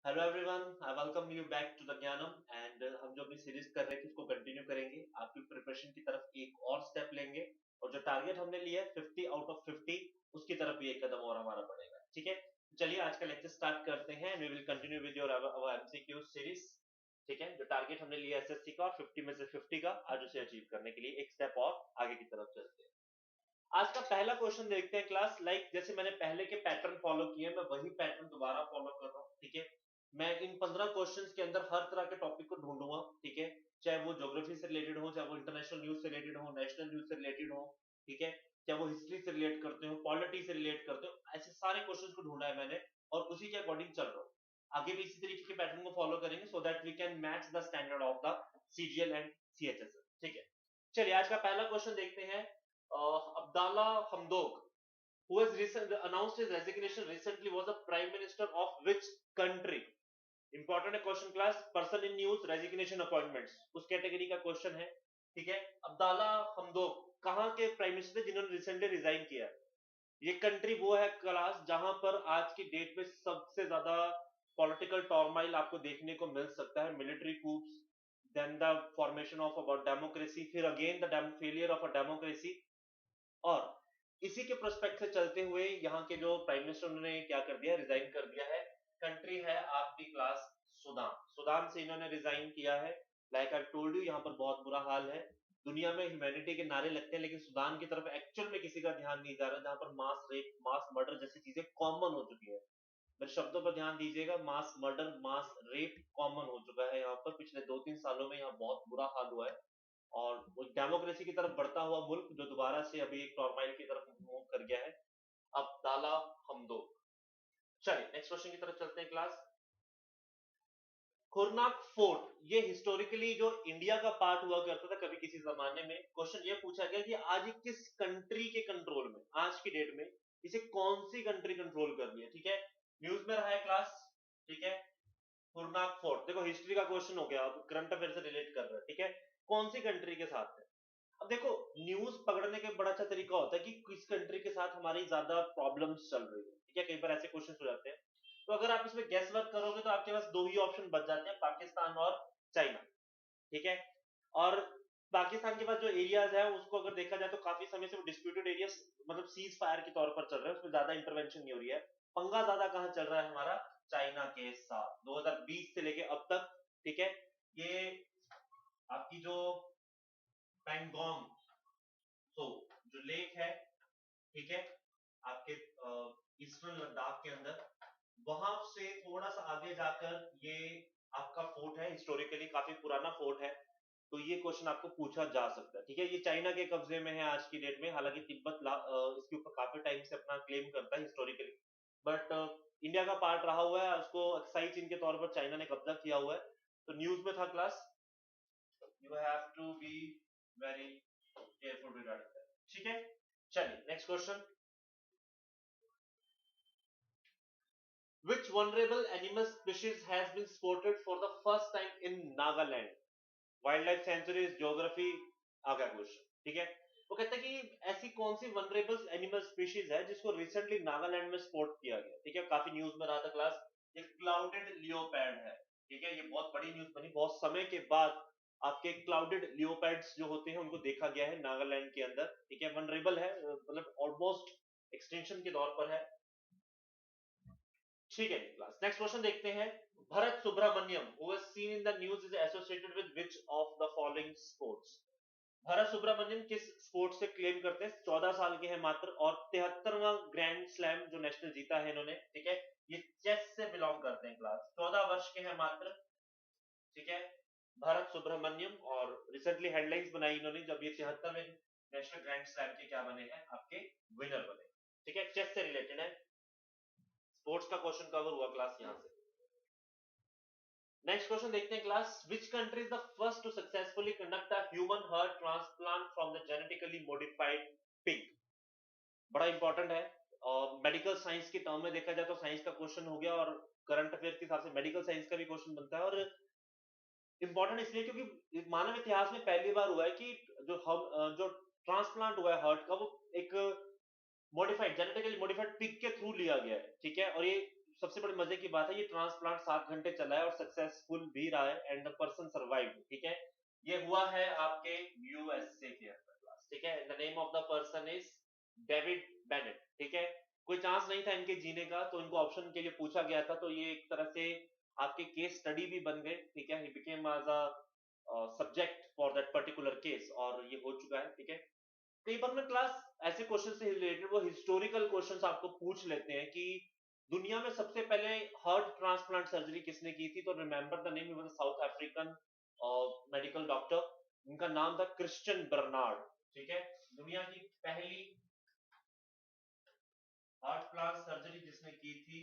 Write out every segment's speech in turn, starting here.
Hello everyone, I welcome you back to the Gyanam and हम जो अपनी सीरीज कर रहे थे उसको कंटिन्यू करेंगे। आपकी प्रिपरेशन की तरफ एक और स्टेप लेंगे और जो टारगेट हमने लिया है 50 आउट ऑफ 50 उसकी तरफ भी एक कदम और हमारा बढ़ेगा। ठीक है, चलिए आज का लेक्चर स्टार्ट करते हैं। We will continue with your MCQ series. ठीक है, जो टारगेट हमने लिया एसएससी का 50 में से 50 का, आज उसे अचीव करने के लिए एक स्टेप और आगे की तरफ चलते हैं। आज का पहला क्वेश्चन देखते हैं क्लास। जैसे मैंने पहले के पैटर्न फॉलो किए, मैं वही पैटर्न दोबारा फॉलो कर रहा हूँ। ठीक है, मैं इन 15 क्वेश्चंस के अंदर हर तरह के टॉपिक को ढूंढूंगा। ठीक है, चाहे वो ज्योग्राफी से रिलेटेड हो, चाहे वो इंटरनेशनल न्यूज से रिलेटेड हो, नेशनल न्यूज से रिलेटेड हो। ठीक है, चाहे वो हिस्ट्री से रिलेट करते हो, पॉलिटी से रिलेट करते हो, ऐसे सारे क्वेश्चंस को ढूंढा है मैंने और उसी के अकॉर्डिंग चल रहा हूँ। आगे भी इसी तरीके के पैटर्न को फॉलो करेंगे so that we can match the standard of the CGL and CHSL. ठीक है, चलिए आज का पहला क्वेश्चन देखते हैं। Abdallah Hamdok, who has announced his resignation recently, was the prime minister of which country? Important है question class. Person in news, resignation, appointments, उस कैटेगरी का क्वेश्चन है। ठीक है, अब्दाला हमदोक कहां के प्राइम मिनिस्टर जिन्होंने रिसेंटली रिजाइन किया? ये कंट्री वो है क्लास जहां पर आज की डेट में सबसे ज्यादा पॉलिटिकल टॉर्माइल आपको देखने को मिल सकता है। Military coups, then the formation of about democracy, फिर again the failure of a democracy. और इसी के प्रोस्पेक्ट से चलते हुए यहाँ के जो प्राइम मिनिस्टर ने क्या कर दिया, रिजाइन कर दिया है। कंट्री है आपकी क्लास सूडान। सूडान से इन्होंने रिजाइन किया है। लाइक आई टोल्ड यू, यहाँ पर बहुत बुरा हाल है। दुनिया में ह्यूमैनिटी के नारे लगते हैं लेकिन सूडान की तरफ एक्चुअल में किसी का ध्यान नहीं जा रहा, जहां पर मास रेप, मास मर्डर जैसी चीजें कॉमन हो चुकी है। मेरे शब्दों पर ध्यान दीजिएगा, मास मर्डर, मास रेप कॉमन हो चुका है यहाँ पर। पिछले 2-3 सालों में यहाँ बहुत बुरा हाल हुआ है और वो डेमोक्रेसी की तरफ बढ़ता हुआ मुल्क जो दोबारा से अभी एक टॉर्माइल की तरफ मूव कर गया है। अब ताला हमदोक। चलिए नेक्स्ट क्वेश्चन की तरफ चलते हैं क्लास। खुरनाक फोर्ट, ये हिस्टोरिकली जो इंडिया का पार्ट हुआ करता था कभी किसी जमाने में। क्वेश्चन ये पूछा गया कि आज ये किस कंट्री के कंट्रोल में, आज की डेट में इसे कौन सी कंट्री कंट्रोल कर रही है? ठीक है, न्यूज में रहा है क्लास। ठीक है, खुरनाक फोर्ट, देखो हिस्ट्री का क्वेश्चन हो गया, अब करंट अफेयर से रिलेट कर रहा है। ठीक है, कौन सी कंट्री के साथ है? अब देखो, न्यूज पकड़ने का बड़ा अच्छा तरीका होता है कि किस कंट्री के साथ हमारी ज्यादा प्रॉब्लम्स चल रही है। ठीक है, कई बार ऐसे क्वेश्चन हो जाते हैं। तो अगर आप इसमें गैस वर्क करोगे तो आपके पास दो ही ऑप्शन बच जाते हैं, पाकिस्तान और चाइना। ठीक है, और पाकिस्तान के पास जो एरियाज है उसको अगर देखा जाए तो काफी समय से वो डिस्प्यूटेड एरियाज, मतलब सीज फायर के तौर पर चल रहे हैं, उसमें ज्यादा इंटरवेंशन नहीं हो रही है। पंगा ज्यादा कहां चल रहा है हमारा? चाइना के साथ 2020 से लेके अब तक। ठीक है, ये आपकी जो पैंगोंग तो जो लेक है, ठीक है, आपके ईस्टर्न लद्दाख के अंदर, वहां से थोड़ा सा आगे जाकर ये आपका फोर्ट है। हिस्टोरिकली काफी पुराना फोर्ट है, तो ये क्वेश्चन आपको पूछा जा सकता है। ठीक है, ये चाइना के कब्जे में है आज की डेट में। हालांकि तिब्बत इसके ऊपर काफी टाइम से अपना क्लेम करता है हिस्टोरिकली, बट इंडिया का पार्ट रहा हुआ है, उसको अक्साई चीन के तौर पर चाइना ने कब्जा किया हुआ है। तो न्यूज में था class, you have to be very careful regarding that. ठीक है, चलिए next question. Which vulnerable animal species has been spotted for the first time in Nagaland? Wild life sanctuaries, geography, आ गया क्वेश्चन। ठीक है, वो कहता है कि ऐसी कौन सी वनरेबल एनिमल स्पीशीज है जिसको रिसेंटली नागालैंड में स्पॉट किया गया। ठीक है, काफी न्यूज में रहा था क्लास। ये क्लाउडेड लियोपैड है। ठीक है, ये बहुत बड़ी न्यूज बनी, बहुत समय के बाद आपके क्लाउडेड लियोपैड्स जो होते हैं उनको देखा गया है नागालैंड के अंदर। ठीक है, वनरेबल है, मतलब ऑलमोस्ट एक्सटेंशन के दौर पर है। ठीक है क्लास, नेक्स्ट क्वेश्चन देखते हैं। Bharat Subramaniam who was seen in the news is associated with which of the following sports? Bharat Subramaniam किस स्पोर्ट से क्लेम करते हैं? 14 साल के हैं मात्र और 73वां ग्रैंड स्लैम जो नेशनल जीता है इन्होंने। ठीक है, ये चेस से बिलोंग करते हैं क्लास, 14 वर्ष के हैं मात्र। ठीक है, भरत सुब्रमण्यम, और रिसेंटली हेडलाइंस बनाई इन्होंने जब ये 73वें नेशनल ग्रैंड स्लैम के क्या बने हैं, आपके विनर बने। ठीक है, चेस से रिलेटेड है, स्पोर्ट्स का क्वेश्चन कवर हुआ क्लास यहां से। नेक्स्ट क्वेश्चन देखते हैं class. Which country is the first to successfully conduct a human heart transplant from the genetically modified pig? बड़ा इंपॉर्टेंट है, और मेडिकल साइंस की टर्म में देखा जाए तो साइंस का क्वेश्चन हो गया, और करंट अफेयर के हिसाब से मेडिकल साइंस का भी क्वेश्चन बनता है। और इंपॉर्टेंट इसलिए क्योंकि मानव इतिहास में पहली बार हुआ है कि जो ट्रांसप्लांट हुआ है हार्ट का, वो एक मॉडिफाइड, जेनेटिकली मॉडिफाइड पिग के थ्रू लिया गया है। ठीक है, और ये सबसे बड़ी मजे की बात है, ये ट्रांसप्लांट 7 घंटे चला है और सक्सेसफुल भी रहा है एंड द पर्सन सर्वाइव्ड। ठीक है, ये हुआ है आपके यूएसए के अंदर क्लास। ठीक है, the name of the person is David Bennett. ठीक है, कोई चांस नहीं था इनके जीने का, तो इनको ऑप्शन के लिए पूछा गया था, तो ये एक तरह से आपके केस स्टडी भी बन गए। ठीक है, he became as a subject for that particular case, और ये हो चुका है। ठीक है, कई बार में क्लास ऐसे क्वेश्चन से रिलेटेड वो हिस्टोरिकल क्वेश्चंस आपको पूछ लेते हैं कि दुनिया में सबसे पहले हार्ट ट्रांसप्लांट सर्जरी किसने की थी, तो remember the name, was south African medical doctor, उनका नाम था क्रिश्चियन बर्नार्ड। ठीक है, दुनिया की पहली हार्ट प्लांट सर्जरी जिसने की थी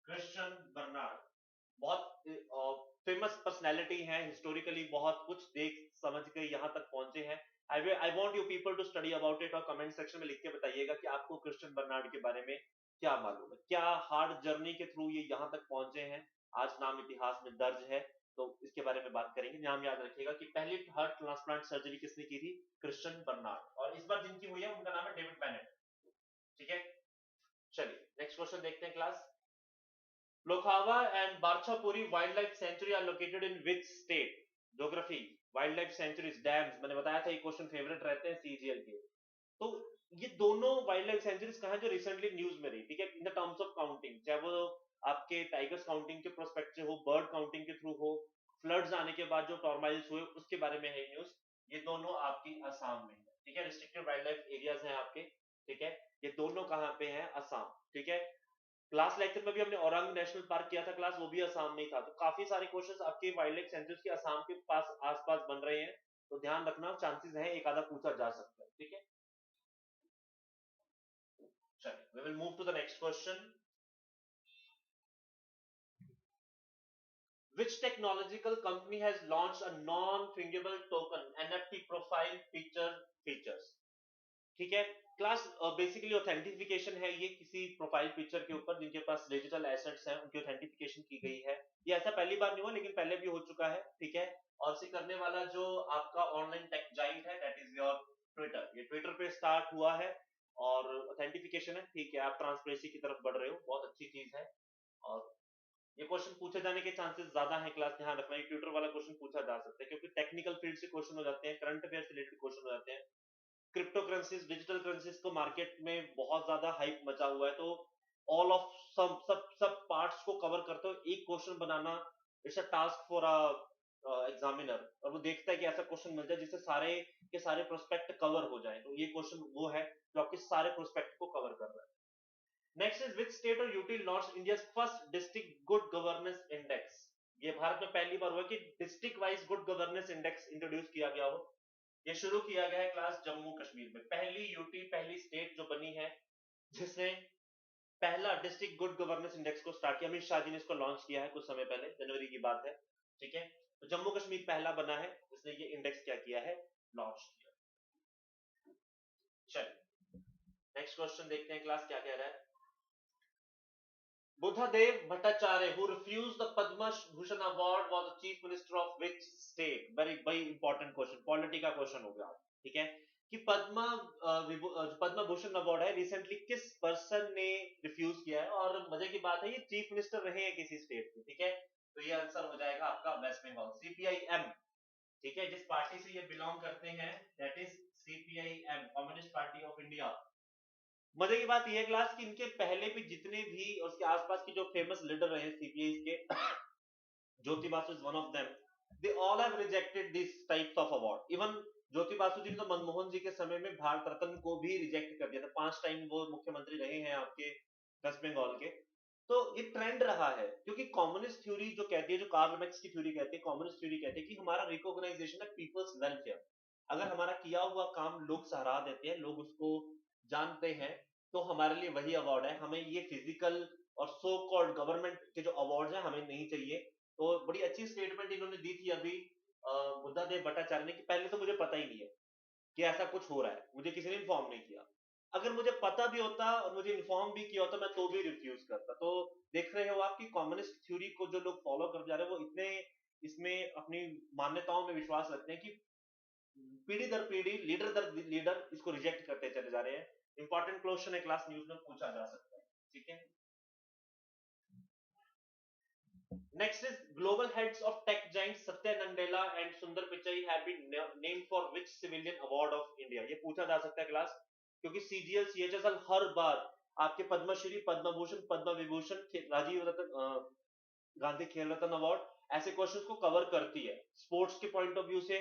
क्रिश्चियन बर्नार्ड। बहुत फेमस पर्सनैलिटी है, हिस्टोरिकली बहुत कुछ देख समझ के यहाँ तक पहुंचे हैं। I want you people to study about it और कमेंट सेक्शन में लिख के बताइएगा कि आपको क्रिश्चियन बर्नार्ड के बारे में क्या मालूम है, क्या हार्ड जर्नी के थ्रू ये यहाँ तक पहुंचे हैं, आज नाम इतिहास में दर्ज है। तो इसके बारे में बात करेंगे। नाम याद रखिएगा कि पहली हार्ट ट्रांसप्लांट सर्जरी किसने की थी, क्रिश्चियन बर्नार्ड, और इस बार जिनकी हुई है उनका नाम है डेविड बेनेट। ठीक है, चलिए नेक्स्ट क्वेश्चन देखते हैं class. Lokhawa and Barchapuri Wildlife Sanctuary are located in which state? Geography, wildlife sanctuaries, dams, मैंने बताया था ये क्वेश्चन फेवरेट रहते हैं सीजीएल के। तो ये दोनों वाइल्ड लाइफ सेंचुरीज कहाँ जो रिसेंटली न्यूज में रही। ठीक है, in the terms of counting, चाहे वो आपके टाइगर्स काउंटिंग के प्रोस्पेक्ट से हो, बर्ड काउंटिंग के थ्रू हो, फ्लड्स आने के बाद जो टॉर्माइल्स हुए उसके बारे में है न्यूज। ये दोनों आपकी असम में है। ठीक है, रिस्ट्रिक्टेड वाइल्ड लाइफ एरियाज हैं आपके। ठीक है, ये दोनों कहाँ पे हैं, असम। ठीक है, क्लास लेक्चर में भी हमने औरंग नेशनल पार्क किया था क्लास, वो भी असम में ही था। तो काफी सारे क्वेश्चंस आपके वाइल्ड लाइफ सेंचुरीज के असम के पास आसपास बन रहे हैं, तो ध्यान रखना, चांसेस हैं एक आधा पूछा जा सकता है। ठीक है, चलिए we will move to the next question. Which technological company has launched a non-fungible token NFT profile picture features? ठीक है क्लास, बेसिकली ऑथेंटिफिकेशन है ये किसी प्रोफाइल पिक्चर के ऊपर जिनके पास डिजिटल एसेट्स हैं, उनकी ऑथेंटिफिकेशन की गई है। ये ऐसा पहली बार नहीं हुआ, लेकिन पहले भी हो चुका है। ठीक है, और इसे करने वाला जो आपका ऑनलाइन टेक जाइंट है, दैट इज योर ट्विटर। ये ट्विटर पे स्टार्ट हुआ है और ऑथेंटिफिकेशन है। ठीक है, आप ट्रांसपेरेंसी की तरफ बढ़ रहे हो, बहुत अच्छी चीज है। और ये क्वेश्चन पूछे जाने के चांसेस ज्यादा है क्लास, ध्यान रखना। ये ट्विटर वाला क्वेश्चन पूछा जा सकता है क्योंकि टेक्निकल फील्ड से क्वेश्चन हो जाते हैं, करंट अफेयर से रिलेटेड क्वेश्चन हो जाते हैं। क्रिप्टो करेंसीज, डिजिटल करेंसीज को मार्केट में बहुत ज्यादा हाइप मचा हुआ है, तो ऑल ऑफ सब सब सब पार्ट्स को कवर करते हुए एक question banana, it's a task for a examiner, और वो देखता है कि ऐसा क्वेश्चन मिल जाए जिससे सारे के सारे प्रोस्पेक्ट कवर हो जाए। तो ये क्वेश्चन वो है जो आपके सारे प्रोस्पेक्ट को कवर कर रहा है। नेक्स्ट इज विच स्टेट और UT launch India first district good governance index? ये भारत में पहली बार हुआ कि district wise good governance index introduce किया गया हो। ये शुरू किया गया है क्लास जम्मू कश्मीर में। पहली यूटी, पहली स्टेट जो बनी है जिसने पहला डिस्ट्रिक्ट गुड गवर्नेंस इंडेक्स को स्टार्ट किया। अमित शाह जी ने इसको लॉन्च किया है कुछ समय पहले, जनवरी की बात है। ठीक है, तो जम्मू कश्मीर पहला बना है जिसने ये इंडेक्स क्या किया है, लॉन्च किया। चलिए नेक्स्ट क्वेश्चन देखते हैं क्लास क्या कह रहा है। Buddhadev Bhattacharya, who refused the Padma Bhushan award, was the chief minister of which state? very important question, polity का क्वेश्चन हो गया। ठीक है, कि पद्मा भूषण अवार्ड है, रिसेंटली किस पर्सन ने रिफ्यूज किया है, और मजे की बात है ये चीफ मिनिस्टर रहे हैं किसी स्टेट के। ठीक है, तो ये आंसर हो जाएगा आपका वेस्ट बंगाल, सीपीआईएम। ठीक है, जिस पार्टी से ये बिलोंग करते हैं that is CPIM, communist party of India. मजे की बात यह क्लास कि इनके पहले भी जितने भी और उसके आसपास के जो फेमस लीडर रहे सीपीआई के, Jyoti Basu is one of them, they all have rejected this types of award. Even Jyoti Basu ji ने तो मनमोहन जी के समय में भारत रत्न को भी रिजेक्ट कर दिया था। 5 टाइम वो मुख्यमंत्री रहे हैं आपके वेस्ट बंगाल के। तो ये ट्रेंड रहा है क्योंकि कम्युनिस्ट थ्योरी जो कहती है, जो कार्ल मार्क्स की थ्योरी कहती है, कम्युनिस्ट थ्योरी कहती है कि हमारा रिकॉग्नाइजेशन है पीपल्स वेलफेयर। अगर हमारा किया हुआ काम लोग सराह देते हैं, लोग उसको जानते हैं, तो हमारे लिए वही अवार्ड है। हमें ये फिजिकल और सो कॉल्ड गवर्नमेंट के जो अवार्ड हैं हमें नहीं चाहिए। तो बड़ी अच्छी स्टेटमेंट इन्होंने दी थी अभी बुद्धादेव भट्टाचार्य ने, कि पहले तो मुझे पता ही नहीं है कि ऐसा कुछ हो रहा है, मुझे किसी ने इन्फॉर्म नहीं किया। अगर मुझे पता भी होता और मुझे इन्फॉर्म भी किया होता, मैं तो भी रिफ्यूज करता। तो देख रहे हो आपकी कम्युनिस्ट थ्योरी को जो लोग फॉलो कर जा रहे हैं, वो इतने इसमें अपनी मान्यताओं में विश्वास रखते हैं कि पीढ़ी दर पीढ़ी, लीडर दर लीडर इसको रिजेक्ट करते चले जा रहे हैं। इंपॉर्टेंट क्वेश्चन है क्लास, न्यूज में पूछा जा सकता है। ठीक है, Next is global heads of tech giants Satya Nadella and Sundar Pichai have been named for which civilian award of India? ये पूछा जा सकता है क्लास, क्योंकि CGL CHSL हर बार आपके पद्मश्री, पद्म भूषण, पद्म विभूषण, राजीव रत्न, गांधी खेल रत्न अवार्ड, ऐसे क्वेश्चंस को कवर करती है। स्पोर्ट्स के पॉइंट ऑफ व्यू से,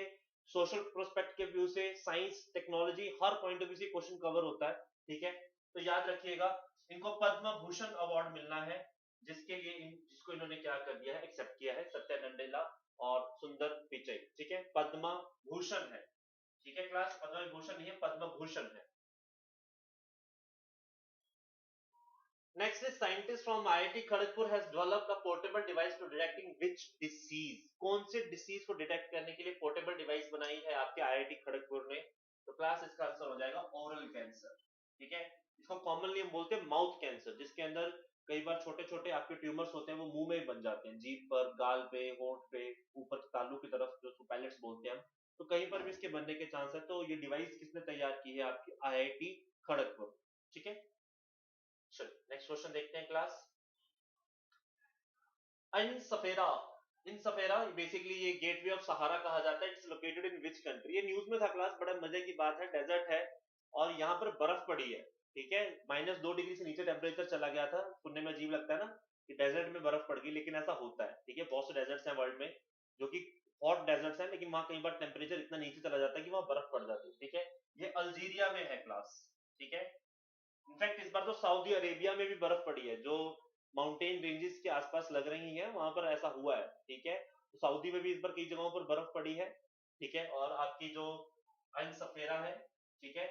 सोशल प्रोस्पेक्ट के व्यू से, science technology, her point of view से क्वेश्चन कवर होता है। ठीक है, तो याद रखिएगा इनको पद्म भूषण अवार्ड मिलना है, जिसके लिए जिसको इन्होंने क्या कर दिया है, एक्सेप्ट किया है, सत्या नंडेला और सुंदर पिचई। ठीक है, पद्म भूषण है। ठीक है क्लास, पद्म विभूषण नहीं है, पद्म भूषण है। Next is scientist from IIT Kharagpur has developed a portable device to detecting which disease? कौन से डिसीज को डिटेक्ट करने के लिए पोर्टेबल डिवाइस बनाई है आपके IIT खड़गपुर ने? तो क्लास इसका आंसर हो जाएगा ओरल कैंसर। ठीक है, इसको कॉमनली हम बोलते हैं माउथ कैंसर, जिसके अंदर कई बार छोटे छोटे आपके ट्यूमर्स होते हैं, वो मुंह में ही बन जाते हैं, जीभ पर, गाल पे, होंठ पे, ऊपर तालू की तरफ, जो पैलेट्स बोलते हैं हम, तो कहीं पर भी इसके बनने के चांस है। तो ये डिवाइस किसने तैयार की है? आपकी IIT खड़गपुर। ठीक है, चलो नेक्स्ट क्वेश्चन देखते हैं क्लास। इन सफेरा, इन सफेरा बेसिकली ये गेटवे ऑफ सहारा कहा जाता है। It's located in which country? ये न्यूज में था क्लास, बड़ा मजे की बात है, डेजर्ट है और यहाँ पर बर्फ पड़ी है। ठीक है, -2 डिग्री से नीचे टेम्परेचर चला गया था। सुनने में अजीब लगता है ना कि डेजर्ट में बर्फ पड़ गई, लेकिन ऐसा होता है। ठीक है, बहुत से डेजर्ट्स हैं वर्ल्ड में जो कि हॉट डेजर्ट्स हैं, लेकिन वहां कई बार टेम्परेचर इतना नीचे चला जाता है कि वहां बर्फ पड़ जाती है। ठीक है, ये अल्जीरिया में है क्लास। ठीक है, इनफैक्ट इस बार तो सऊदी अरेबिया में भी बर्फ पड़ी है, जो माउंटेन रेंजेस के आसपास लग रही हैं, वहां पर ऐसा हुआ है। ठीक है, तो सऊदी में भी इस बार कई जगहों पर बर्फ पड़ी है। ठीक है, और आपकी जो अन सफेरा है, ठीक है,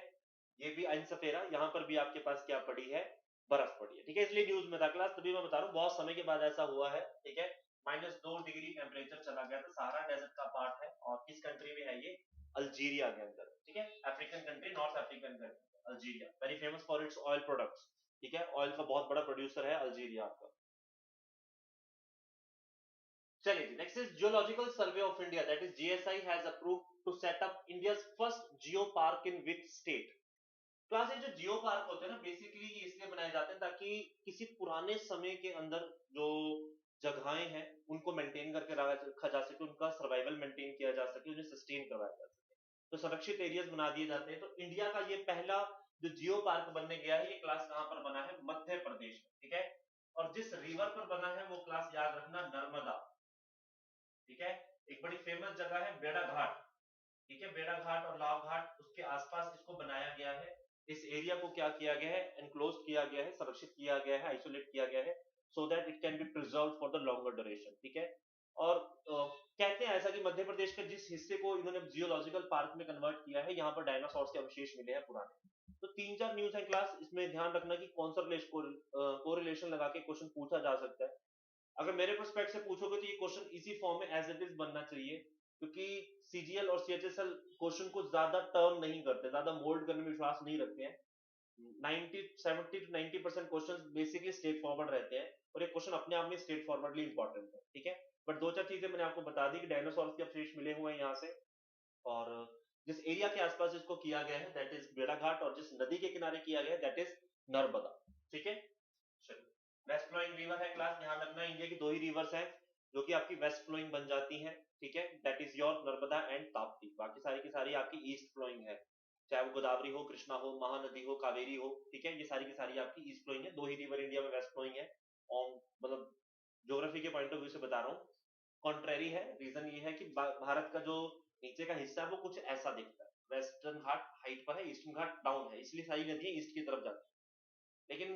ये भी अन सफेरा, यहाँ पर भी आपके पास क्या पड़ी है? बर्फ पड़ी है। ठीक है, इसलिए न्यूज में था क्लास, तभी मैं बता रहा हूँ बहुत समय के बाद ऐसा हुआ है। ठीक है, -2 डिग्री टेम्परेचर चला गया था, सहारा डेजर्ट का पार्ट है, और किस कंट्री में है ये? अल्जीरिया के अंदर। ठीक है, African country, north African country Algeria, very famous for its oil products. ठीक है, ऑयल का बहुत बड़ा प्रोड्यूसर है अल्जीरिया का। चलिए जी, next is geological survey of India, that is GSI has approved to set up India's first geo park in which state? Class, ये जो जियो पार्क होते हैं ना, बेसिकली ये इसलिए बनाए जाते हैं ताकि किसी पुराने समय के अंदर जो जगहें हैं उनको मेंटेन करके रखा जा सके, उनका सर्वाइवल मेंटेन किया जा सके, उन्हें सस्टेन करवाया जा सके, तो संरक्षित एरियाज बना दिए जाते हैं। तो इंडिया का ये पहला जो जियो पार्क बनने गया है, ये क्लास कहां पर बना है? मध्य प्रदेश में। ठीक है, और जिस रिवर पर बना है वो क्लास याद रखना, नर्मदा। ठीक है, एक बड़ी फेमस जगह है बेड़ा घाट। ठीक है, बेड़ा घाट और लाव घाट, उसके आसपास इसको बनाया गया है। इस एरिया को क्या किया गया है? एनक्लोज किया गया है, संरक्षित किया गया है, आइसोलेट किया गया है, so that it can be preserve for the longer duration. ठीक है, और कहते हैं ऐसा कि मध्य प्रदेश के जिस हिस्से को इन्होंने जियोलॉजिकल पार्क में कन्वर्ट किया है, यहाँ पर डायनासोर के अवशेष मिले हैं पुराने। तो 3-4 न्यूज है क्लास, इसमें ध्यान रखना कि कौन सा कोरिलेशन लगा के क्वेश्चन पूछा जा सकता है। अगर मेरे पर्सपेक्ट से पूछोगे तो ये क्वेश्चन इसी फॉर्म में एज इट इज बनना चाहिए, क्योंकि सीजीएल और सीएचएसएल क्वेश्चन को ज्यादा टर्म नहीं करते, ज्यादा मोल्ड करने में विश्वास नहीं रखते हैं। 70 to 90% question basically straight forward रहते हैं, और ये क्वेश्चन अपने आप में स्ट्रेट फॉरवर्डली इंपॉर्टेंट है। ठीक है, बट 2-4 चीजें मैंने आपको बता दी कि डायनासोर के अवशेष मिले हुए हैं यहाँ से, और जिस एरिया के आसपास इसको किया गया है दैट इज बेड़ाघाट, और जिस नदी के किनारे किया गया है दैट इज नर्मदा। ठीक है, वेस्ट फ्लोइंग रिवर है क्लास, ध्यान रखना इंडिया की 2 ही रिवर्स हैं जो कि आपकी वेस्ट फ्लोइंग बन जाती हैं। ठीक है, that is your Narmada and Tapti, बाकी सारी की सारी आपकी ईस्ट फ्लोइंग है, चाहे वो गोदावरी हो, कृष्णा हो, महानदी हो, कावेरी हो। ठीक है, ये सारी की सारी आपकी ईस्ट फ्लोइंग है, 2 ही रिवर इंडिया में वेस्ट फ्लोइंग है। और मतलब ज्योग्राफी के पॉइंट ऑफ व्यू से बता रहा हूँ, कॉन्ट्रेरी है। रीजन ये है कि भारत का जो नीचे का हिस्सा है वो कुछ ऐसा दिखता है, वेस्टर्न घाट हाइट पर है, ईस्टर्न घाट डाउन है, इसलिए सारी नदियां ईस्ट की तरफ जाती है। लेकिन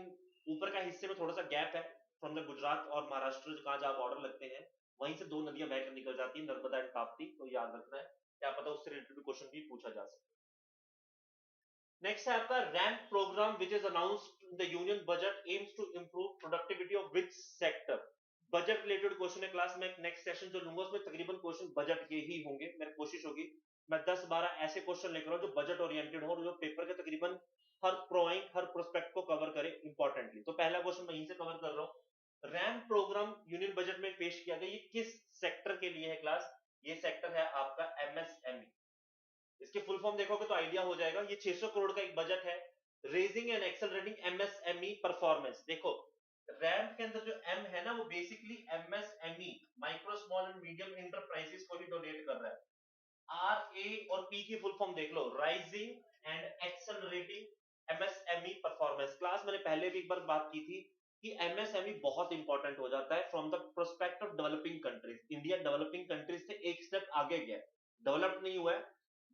ऊपर का हिस्से में थोड़ा सा गैप है, फ्रॉम द गुजरात और महाराष्ट्र कहाँ जहाँ बॉर्डर लगते हैं, वहीं से 2 नदियां बहकर निकल जाती है, नर्मदा एंड ताप्ती। तो याद रखना है, क्या पता उससे रिलेटेड क्वेश्चन भी पूछा जा सके। नेक्स्ट है आपका RAMP programme which is announced in the union budget aims to improve productivity of which sector? Budget related question है क्लास में, नेक्स्ट सेशन जो लूंगा उसमें तकरीबन क्वेश्चन बजट के ही होंगे। मेरी कोशिश होगी मैं 10-12 ऐसे क्वेश्चन लेकर आऊं जो बजट ओरिएंटेड हो, जो पेपर के तकरीबन हर पॉइंट, हर प्रोस्पेक्ट को कवर करे इंपॉर्टेंटली। तो पहला क्वेश्चन मैं यहीं से कवर कर रहा हूँ, रैम्प प्रोग्राम यूनियन बजट में पेश किया गया, ये किस सेक्टर के लिए है क्लास? ये सेक्टर है आपका एमएसएमई। इसके फुल फॉर्म देखोगे तो आइडिया हो जाएगा। ये 600 करोड़ का एक बजट है, raising and accelerating MSME performance. देखो, रैम्प के अंदर जो एम है ना वो basically MSME micro small and medium enterprises को ही डोनेट कर रहा है। आर ए और पी की फुल फॉर्म देख लो, rising and accelerating MSME performance. Class मैंने पहले भी एक बार बात की थी कि एमएसएमई बहुत इंपॉर्टेंट हो जाता है from the prospect of developing countries. India developing countries से एक स्टेप आगे गया, डेवलप नहीं हुआ है,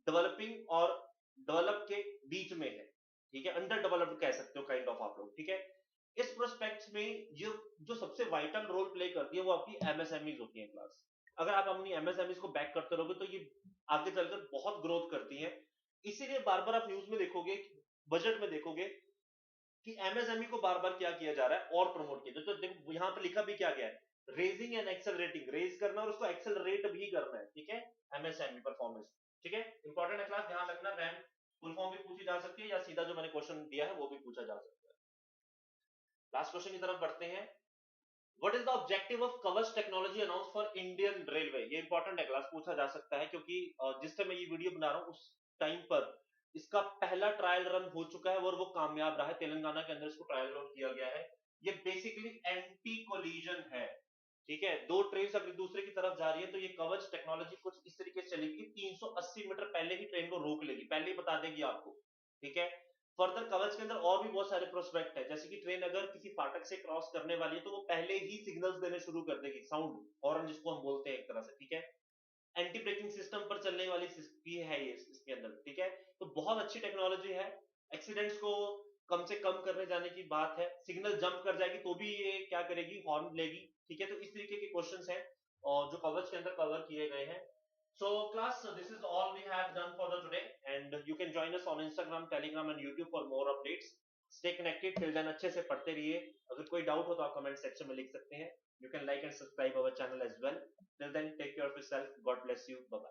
डेवलपिंग और डेवलप के बीच में है, ठीक है, अंडर डेवलप्ड कह सकते हो काइंड ऑफ आप लोग, ठीक है। इस प्रोस्पेक्ट में जो जो सबसे वाइटल रोल प्ले करती है वो आपकी एमएसएमई होती है क्लास। अगर आप अपनी एमएसएमई को बैक करते रहोगे तो ये आगे चलकर बहुत ग्रोथ करती हैं। इसीलिए बार बार आप न्यूज में देखोगे, बजट में देखोगे कि एमएसएमई को बार बार क्या किया जा रहा है और प्रमोट किया। तो देखो यहाँ पे लिखा भी क्या गया है, रेजिंग एंड एक्सेलरेटिंग, रेज करना और उसको एक्सेलरेट भी करना है, ठीक है, एमएसएमई परफॉर्मेंस, ठीक है। इंपॉर्टेंट है क्लास, ध्यान रखना। रैंक फुल फॉर्म भी पूछी जा सकती है या सीधा जो मैंने क्वेश्चन दिया है वो भी पूछा जा सकता है। लास्ट क्वेश्चन की तरफ बढ़ते हैं। What is the objective of कवच technology announce for Indian railway? ये इंपॉर्टेंट है क्लास, पूछा जा सकता है क्योंकि जिस टाइम मैं ये वीडियो बना रहा हूँ उस टाइम पर इसका पहला ट्रायल रन हो चुका है और वो कामयाब रहा है। तेलंगाना के अंदर इसको ट्रायल रन किया गया है। ये बेसिकली एंटी कोलिजन है, ठीक है। दो ट्रेन अगर दूसरे की तरफ जा रही है तो ये कवच टेक्नोलॉजी कुछ इस तरीके से चलेगी, 380 मीटर पहले ही ट्रेन को रोक लेगी, पहले ही बता देगी आपको, ठीक है। फर्दर कवच के अंदर और भी बहुत सारे प्रोस्पेक्ट है, जैसे कि ट्रेन अगर किसी फाटक से क्रॉस करने वाली है तो वो पहले ही सिग्नल्स देने शुरू कर देगी, साउंड हॉर्न जिसको हम बोलते हैं एक तरह से, ठीक है। एंटी ब्रेकिंग सिस्टम पर चलने वाली भी है ये इसके अंदर, ठीक है। तो बहुत अच्छी टेक्नोलॉजी है। एक्सीडेंट्स को कम से कम करने जाने की बात है, सिग्नल जंप कर जाएगी तो भी ये क्या करेगी, हॉर्न लेगी, ठीक है। तो इस तरीके के क्वेश्चंस हैं और जो कवच के अंदर कवर किए गए हैं। So class, this is all we have done for the today, and you can join us on Instagram, Telegram and YouTube for more updates. Stay connected till then, अच्छे से पढ़ते रहिए। अगर कोई डाउट हो तो आप कमेंट सेक्शन में लिख सकते हैं। You can like and subscribe our channel as well. Till then, take care of yourself. God bless you. Bye bye.